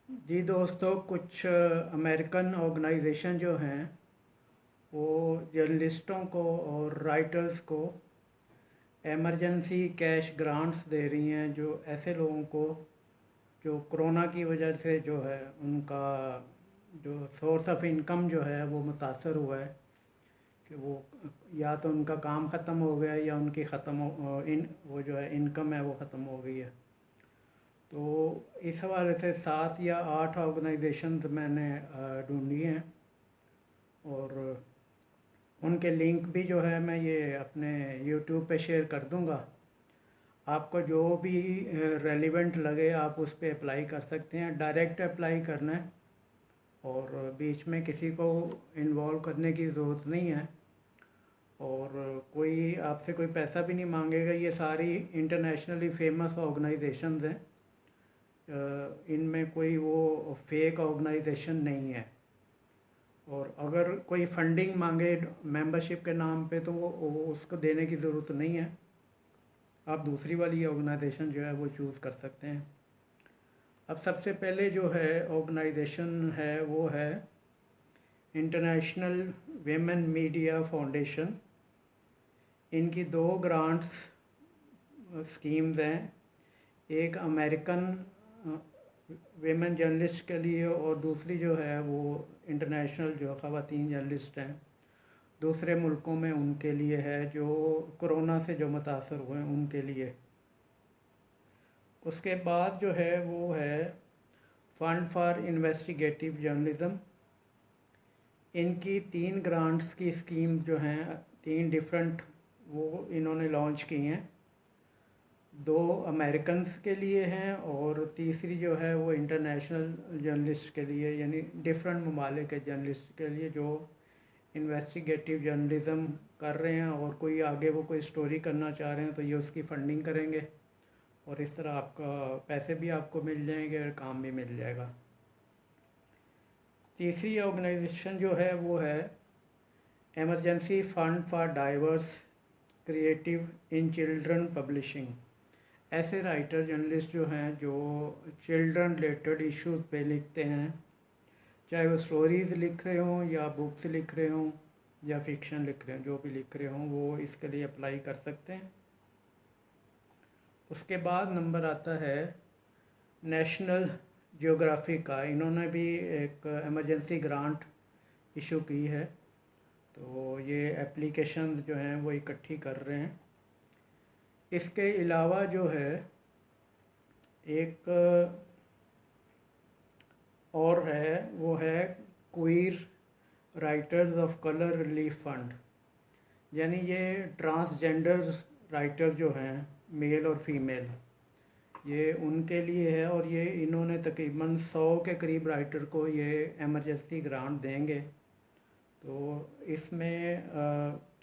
जी दोस्तों, कुछ American organisation जो हैं वो जर्नलिस्टों को और राइटर्स को एमरजेंसी कैश ग्रांट्स दे रही हैं, जो ऐसे लोगों को जो कोरोना की वजह से जो है उनका जो सोर्स ऑफ इनकम जो है वो मुतासर हुआ है कि वो या तो उनका काम ख़त्म हो गया या उनकी वो जो है इनकम है वो ख़त्म हो गई है। तो इस हवाले से 7 या 8 ऑर्गेनाइजेशंस मैंने ढूंढी हैं, और उनके लिंक भी जो है मैं ये अपने यूट्यूब पे शेयर कर दूंगा। आपको जो भी रेलिवेंट लगे आप उस पर अप्लाई कर सकते हैं। डायरेक्ट अप्लाई करना है और बीच में किसी को इन्वॉल्व करने की ज़रूरत नहीं है, और कोई आपसे कोई पैसा भी नहीं मांगेगा। ये सारी इंटरनेशनली फेमस ऑर्गेनाइजेशंस हैं, इनमें कोई वो फेक ऑर्गेनाइजेशन नहीं है। और अगर कोई फंडिंग मांगे मेंबरशिप के नाम पे तो वो उसको देने की ज़रूरत नहीं है। आप दूसरी वाली ऑर्गेनाइजेशन जो है वो चूज़ कर सकते हैं। अब सबसे पहले जो है ऑर्गेनाइजेशन है वो है इंटरनेशनल वेमेन मीडिया फाउंडेशन। इनकी दो ग्रांट्स स्कीम्स हैं, एक अमेरिकन वेमेन जर्नलिस्ट के लिए और दूसरी जो है वो इंटरनेशनल जो ख़वातीन जर्नलिस्ट हैं दूसरे मुल्कों में उनके लिए है, जो कोरोना से जो मुतासर हुए हैं उनके लिए। उसके बाद जो है वो है फंड फॉर इन्वेस्टिगेटिव जर्नलिज्म। इनकी 3 ग्रांट्स की स्कीम जो हैं, 3 डिफरेंट वो इन्होंने लॉन्च की हैं। 2 अमेरिकन्स के लिए हैं और तीसरी जो है वो इंटरनेशनल जर्नलिस्ट के लिए, यानी डिफरेंट ममालिक के जर्नलिस्ट के लिए जो इन्वेस्टिगेटिव जर्नलिज़म कर रहे हैं और कोई आगे वो कोई स्टोरी करना चाह रहे हैं तो ये उसकी फ़ंडिंग करेंगे, और इस तरह आपका पैसे भी आपको मिल जाएंगे और काम भी मिल जाएगा। तीसरी ऑर्गेनाइजेशन जो है वो है emergency fund for diverse creative in children publishing. ऐसे राइटर जर्नलिस्ट जो हैं जो चिल्ड्रन रिलेटेड इश्यूज़ पे लिखते हैं, चाहे वो स्टोरीज़ लिख रहे हों या बुक्स लिख रहे हों या फिक्शन लिख रहे हों, जो भी लिख रहे हों वो इसके लिए अप्लाई कर सकते हैं। उसके बाद नंबर आता है नेशनल जियोग्राफी का। इन्होंने भी एक एमरजेंसी ग्रांट इशू की है, तो ये एप्लीकेशन जो हैं वो इकट्ठी कर रहे हैं। इसके अलावा जो है एक और है, वो है queer writers of colour relief fund. यानी ये ट्रांसजेंडर्स राइटर जो हैं, मेल और फीमेल, ये उनके लिए है, और ये इन्होंने तकरीबन 100 के करीब राइटर को ये एमरजेंसी ग्रांट देंगे। तो इसमें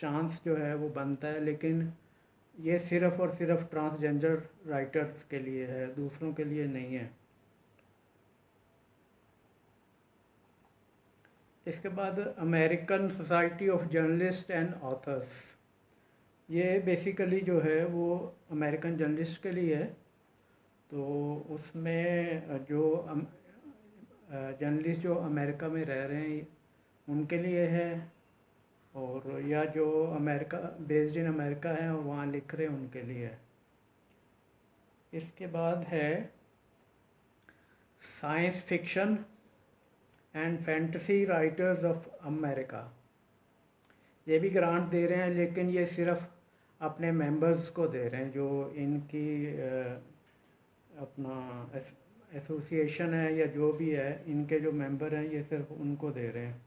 चांस जो है वो बनता है, लेकिन ये सिर्फ़ और सिर्फ ट्रांसजेंडर राइटर्स के लिए है, दूसरों के लिए नहीं है। इसके बाद American society of journalist and authors. ये बेसिकली जो है वो अमेरिकन जर्नलिस्ट के लिए है। तो उसमें जो जर्नलिस्ट जो अमेरिका में रह रहे हैं उनके लिए है, और या जो अमेरिका बेस्ड इन अमेरिका हैं और वहाँ लिख रहे हैं उनके लिए है। इसके बाद है science fiction and fantasy writers of America. ये भी ग्रांट दे रहे हैं, लेकिन ये सिर्फ अपने मेंबर्स को दे रहे हैं, जो इनकी अपना एसोसिएशन है या जो भी है, इनके जो मेंबर हैं ये सिर्फ उनको दे रहे हैं।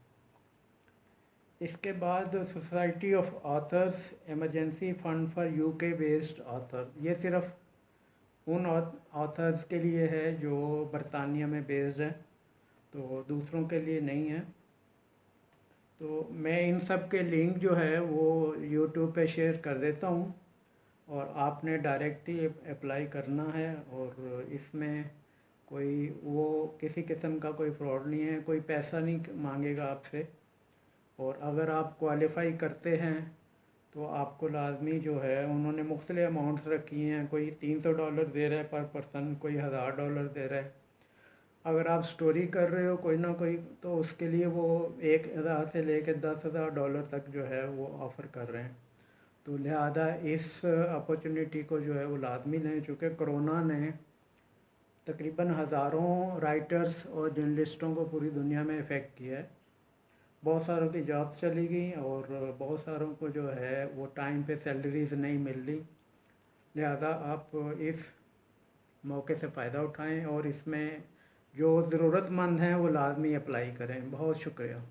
इसके बाद society of authors emergency fund for UK based author. ये सिर्फ उन ऑथर्स के लिए है जो बरतानिया में बेस्ड है, तो दूसरों के लिए नहीं है। तो मैं इन सब के लिंक जो है वो यूट्यूब पे शेयर कर देता हूँ, और आपने डायरेक्ट ही अप्लाई करना है। और इसमें कोई वो किसी किस्म का कोई फ्रॉड नहीं है, कोई पैसा नहीं मांगेगा आपसे। और अगर आप क्वालिफ़ाई करते हैं तो आपको लाजमी जो है, उन्होंने मुख्तलिफ अमाउंट्स रखी हैं, कोई $300 दे रहा है पर पर्सन, कोई $1000 दे रहा है। अगर आप स्टोरी कर रहे हो कोई ना कोई, तो उसके लिए वो 1,000 से लेकर $10,000 तक जो है वो ऑफ़र कर रहे हैं। तो लिहाजा इस अपॉर्चुनिटी को जो है वो लाजमी लें, चूँकि कोरोना ने तकरीबन हज़ारों राइटर्स और जर्नलिस्टों को पूरी दुनिया में इफ़ेक्ट किया है। बहुत सारों की जॉब्स चली गई और बहुत सारों को जो है वो टाइम पे सैलरीज नहीं मिल रही। लिहाजा आप इस मौके से फ़ायदा उठाएं और इसमें जो ज़रूरतमंद हैं वो लाजमी अप्लाई करें। बहुत शुक्रिया।